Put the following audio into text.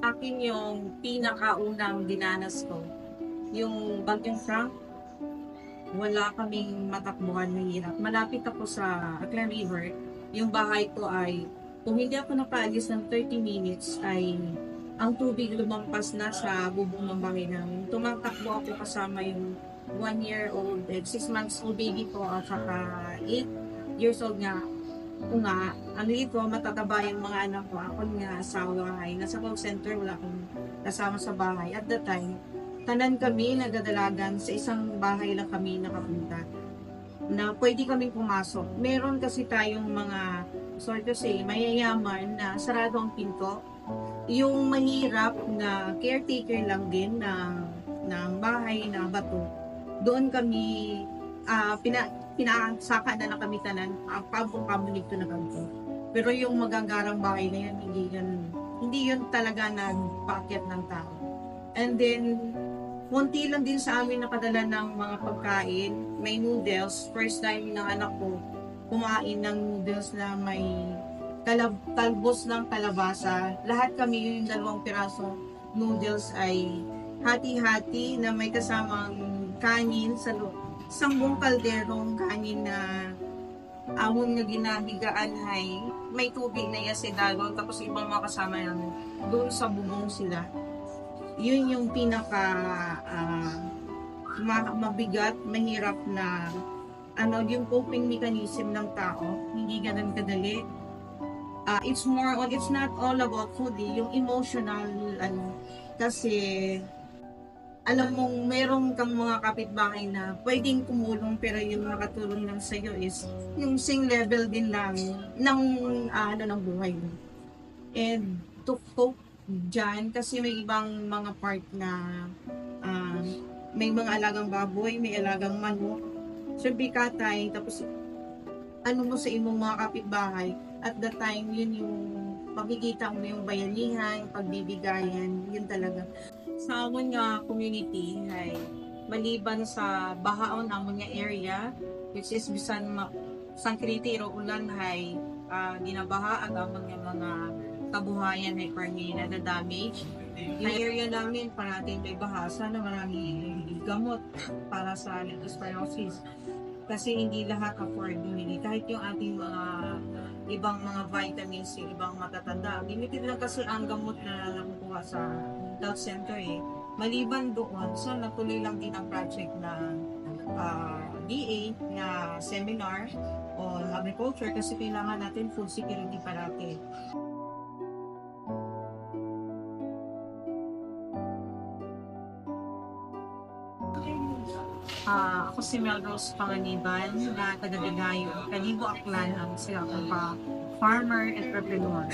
Akin yung pinakaunang dinanas ko, yung Bagyong Frank, wala kaming matakbuhan, mahirap. Malapit ako sa Aklan River. Yung bahay ko ay, kung hindi ako nakaalis ng 30 minutes, ay ang tubig lumampas na sa bubong ng bahay namin. Tumatakbo ako kasama yung 1-year-old and 6 months old baby ko at saka 8 years old nga. Kung nga, ano ito, matataba yung mga anak ko. Ako nga, asawa ay nasa call center, wala akong kasama sa bahay. At that time, tanan kami nagdadalagan sa isang bahay lang kami nakapunta na pwede kaming pumasok. Meron kasi tayong mga, sorry to say, mayayaman na sarado ang pinto. Yung mahirap na caretaker lang din ng bahay na bato, doon kami pinasaka na kami tanan, pabong-pabong na kami. Pero yung magagarang bahay na yan, hindi yun talaga nagpaakyat ng tao. And then, konti lang din sa amin nakadala ng mga pagkain. May noodles. First time ng anak ko kumain ng noodles na may talbos ng kalabasa. Lahat kami yung 2 pirasong noodles ay hati-hati na may kasamang kanin sa loob. Sambong kalderong kanin na amon nga ginahigaan ay may tubig na yasidalon tapos ibang mga kasama namin doon sa bubong sila. Yun yung pinaka mabigat, mahirap na yung coping mechanism ng tao, hindi ganun kadali. It's not all about food, yung emotional, kasi alam mong meron kang mga kapitbahay na pwedeng tumulong pero yung nakatulong lang sa'yo is yung same level din lang ng buhay mo. And to cope dyan, kasi may ibang mga part na may mga alagang baboy, may alagang manok, sabi katay, tapos mo sa imong mga kapitbahay, at the time, yun yung makikita mo yung bayanihan, pagbibigayan, yun talaga. Sa amon nga community ay maliban sa bahaon amon nga area which is bisan sang kritiro ulan hay ginabaha at amon nga mga kabuhayan ay parang na-damage. Yung area namin parating may bahasa na maraming gamot para sa leptospirosis kasi hindi lahat afford bumili kahit yung ating mga ibang mga vitamins, yung ibang matatanda. Limited lang kasi ang gamot na nakukuha sa health center eh. Maliban doon, so natuloy lang din ang project ng DA na seminar on agriculture kasi kailangan natin food security parati. Ako si Melrose Panganiban na taga-Bigayo, Kalibo Aklan ang sila akong farmer entrepreneur.